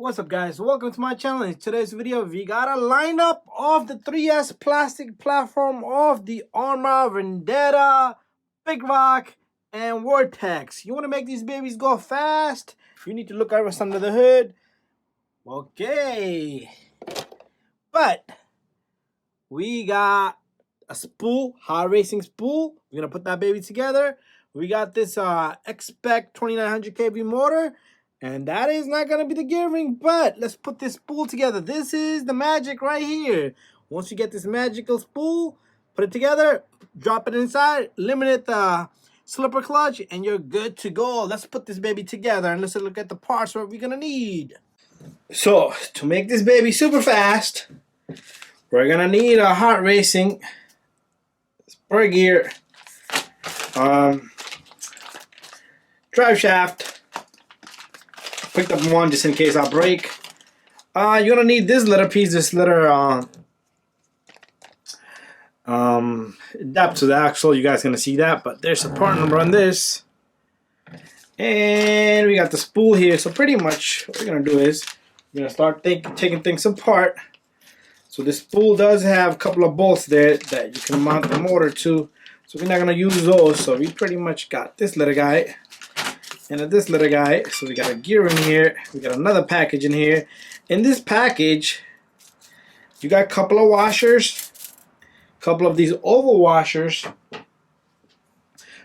What's up, guys? Welcome to my channel. In today's video, we got a lineup of the 3S plastic platform of the Arrma BigRock and Vortex. You want to make these babies go fast? You need to look at what's under the hood. Okay, but we got a spool, hot racing spool. We're gonna put that baby together. We got this Expect 2900 kV motor. And that is not going to be the gear ring, but let's put this spool together. This is the magic right here. Once you get this magical spool, put it together, drop it inside, eliminate the slipper clutch, and you're good to go. Let's put this baby together and let's look at the parts what we're going to need. So, to make this baby super fast, we're going to need a hot racing spur gear, drive shaft. Picked up one just in case I break. You're gonna need this little piece, this little depth to the axle. You guys gonna see that, but there's a part number on this, and we got the spool here. So pretty much what we're gonna do is we're gonna start taking things apart. So this spool does have a couple of bolts there that you can mount the motor to. So we're not gonna use those. So we pretty much got this little guy. And this little guy, so we got a gear in here, we got another package in here. In this package, you got a couple of washers, a couple of these oval washers.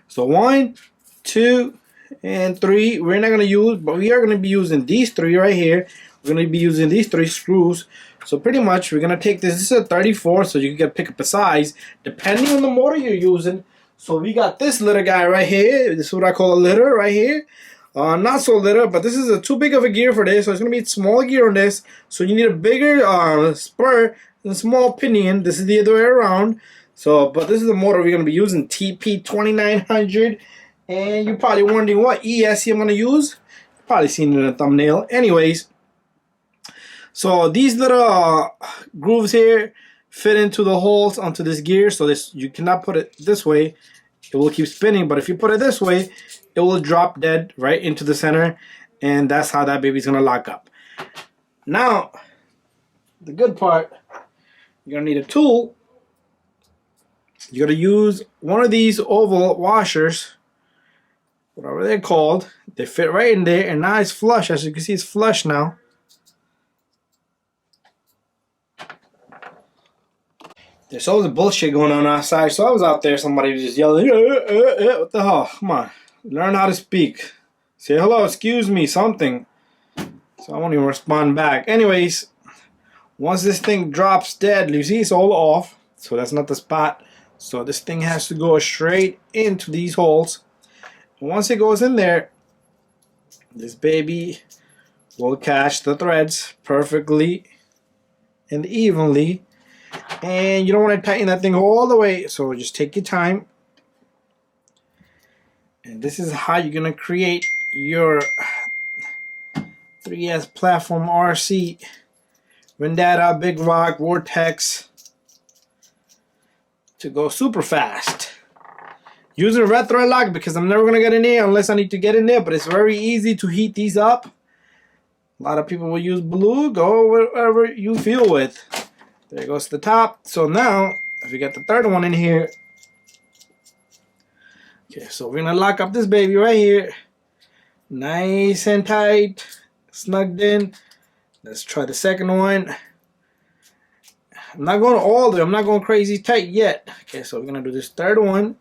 So 1, 2, and 3, we're not going to use, but we are going to be using these 3 right here. We're going to be using these 3 screws. So pretty much, we're going to take this is a 34, so you can pick up a size, depending on the motor you're using. So we got this little guy right here. This is what I call a litter right here. Not so little, but this is too big of a gear for this. So it's going to be a small gear on this. So you need a bigger spur and a small pinion. This is the other way around. So, but this is the motor we're going to be using, TP 2900. And you're probably wondering what ESC I'm going to use. You've probably seen it in the thumbnail. Anyways, so these little grooves here fit into the holes onto this gear, so this you cannot put it this way, it will keep spinning, but if you put it this way, it will drop dead right into the center, and that's how that baby's gonna lock up. Now, the good part, you're gonna need a tool. You're gonna use one of these oval washers, whatever they're called. They fit right in there, and now it's flush. As you can see, it's flush now. There's all the bullshit going on outside, so I was out there, somebody was just yelling, what the hell, come on, learn how to speak, say hello, excuse me, something, so I won't even respond back. Anyways, once this thing drops dead, you see it's all off, so that's not the spot, so this thing has to go straight into these holes, and once it goes in there, this baby will catch the threads perfectly and evenly. And you don't want to tighten that thing all the way, so just take your time. And this is how you're going to create your 3S platform RC Arrma BigRock Vortex to go super fast. Using a red thread lock because I'm never going to get in there unless I need to get in there, but it's very easy to heat these up. A lot of people will use blue, go whatever you feel with. There goes the top. So now, if we get the third one in here, okay, so we're gonna lock up this baby right here, nice and tight, snugged in. Let's try the second one. I'm not going all the way. I'm not going crazy tight yet. Okay, so we're gonna do this third one,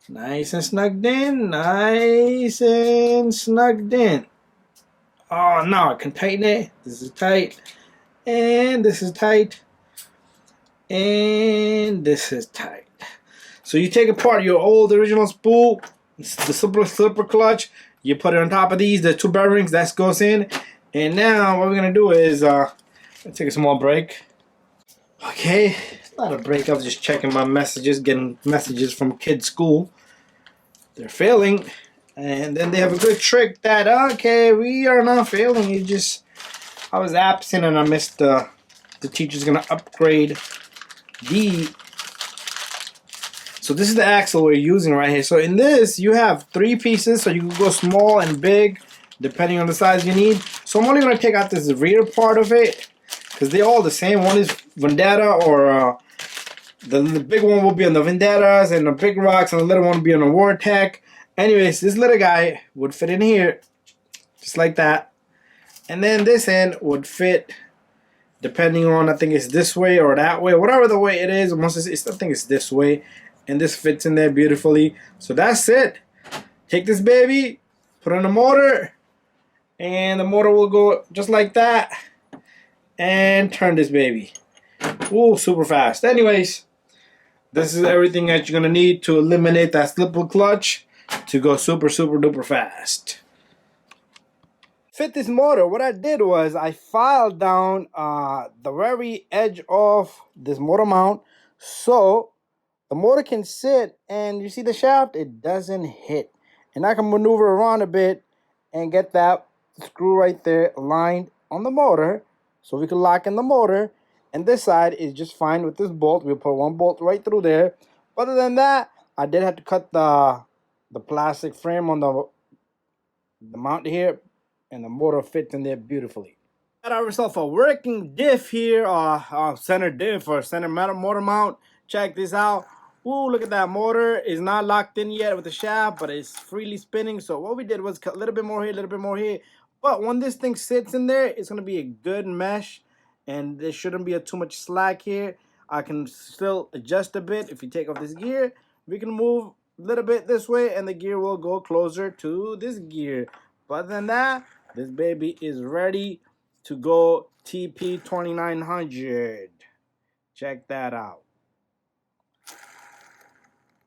nice and snugged in, nice and snugged in. Oh, now I can tighten it. This is tight, and this is tight. And this is tight. So you take apart your old original spool, the slipper clutch, you put it on top of these, the 2 bearings, that goes in. And now what we're going to do is, take a small break. Okay, it's not a break, I was just checking my messages, getting messages from kids' school. They're failing. And then they have a good trick that, okay, we are not failing. You just, I was absent and I missed the teacher's going to upgrade so this is the axle we're using right here. So in this you have 3 pieces, so you can go small and big depending on the size you need. So I'm only going to take out this rear part of it because they're all the same. One is Vendetta, or the big one will be on the Vendettas, and the Big Rocks, and the little one will be on the Wartech. Anyways, this little guy would fit in here, just like that. And then this end would fit, depending on, I think it's this way or that way, whatever the way it is. I think it's this way, and this fits in there beautifully. So that's it. Take this baby, put in the motor, and the motor will go just like that, and turn this baby. Ooh, super fast. Anyways, this is everything that you're gonna need to eliminate that slipper clutch to go super duper fast. Fit this motor, what I did was I filed down the very edge of this motor mount so the motor can sit, and you see the shaft, it doesn't hit. And I can maneuver around a bit and get that screw right there aligned on the motor so we can lock in the motor. And this side is just fine with this bolt. We'll put one bolt right through there. Other than that, I did have to cut the plastic frame on the mount here, and the motor fits in there beautifully. Got ourselves a working diff here, center diff or center motor mount. Check this out. Ooh, look at that. Motor is not locked in yet with the shaft, but it's freely spinning. So what we did was cut a little bit more here, a little bit more here. But when this thing sits in there, it's going to be a good mesh, and there shouldn't be too much slack here. I can still adjust a bit. If you take off this gear, we can move a little bit this way, and the gear will go closer to this gear. But other than that, this baby is ready to go TP 2900. Check that out.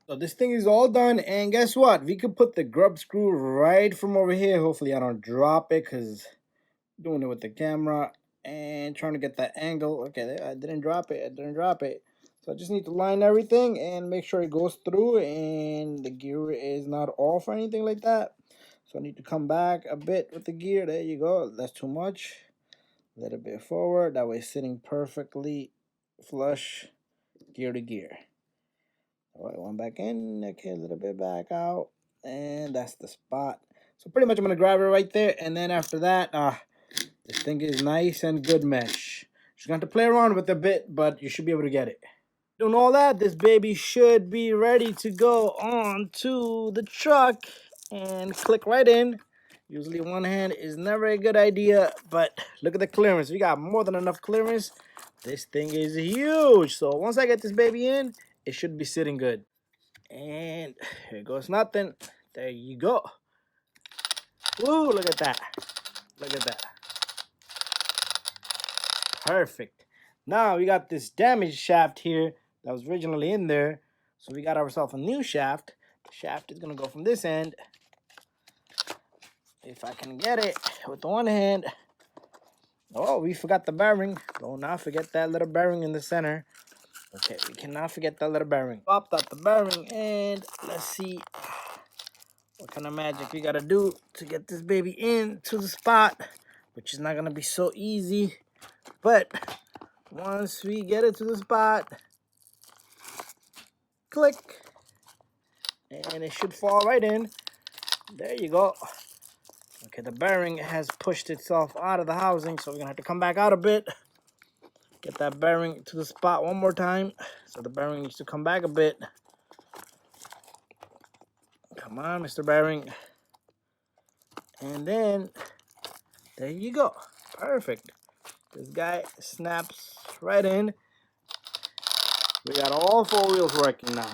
So this thing is all done, and guess what? We could put the grub screw right from over here. Hopefully I don't drop it because I'm doing it with the camera and trying to get that angle. Okay, I didn't drop it. I didn't drop it. So I just need to line everything and make sure it goes through and the gear is not off or anything like that. So I need to come back a bit with the gear. There you go. That's too much. A little bit forward. That way it's sitting perfectly flush gear to gear. All right, one back in. Okay, a little bit back out. And that's the spot. So pretty much I'm going to grab it right there. And then after that, this thing is nice and good mesh. Just going to play around with it a bit, but you should be able to get it. Doing all that, this baby should be ready to go on to the truck and click right in. Usually one hand is never a good idea, but look at the clearance. We got more than enough clearance. This thing is huge. So once I get this baby in, it should be sitting good. And here goes nothing. There you go. Ooh, look at that. Look at that. Perfect. Now we got this damaged shaft here that was originally in there. So we got ourselves a new shaft. The shaft is going to go from this end. If I can get it with the one hand. Oh, we forgot the bearing. Don't not forget that little bearing in the center. Okay, we cannot forget that little bearing. Popped out the bearing, and let's see what kind of magic we gotta do to get this baby into the spot, which is not gonna be so easy. But once we get it to the spot, click, and it should fall right in. There you go. Okay, the bearing has pushed itself out of the housing, so we're gonna have to come back out a bit. Get that bearing to the spot one more time. So the bearing needs to come back a bit. Come on, Mr. Bearing. And then, there you go. Perfect. This guy snaps right in. We got all four wheels working now.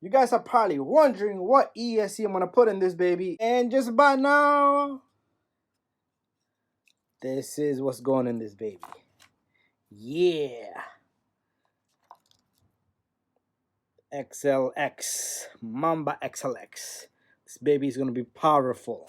You guys are probably wondering what ESC I'm going to put in this baby. And just about now, this is what's going in this baby. Yeah. XLX. Mamba XLX. This baby is going to be powerful.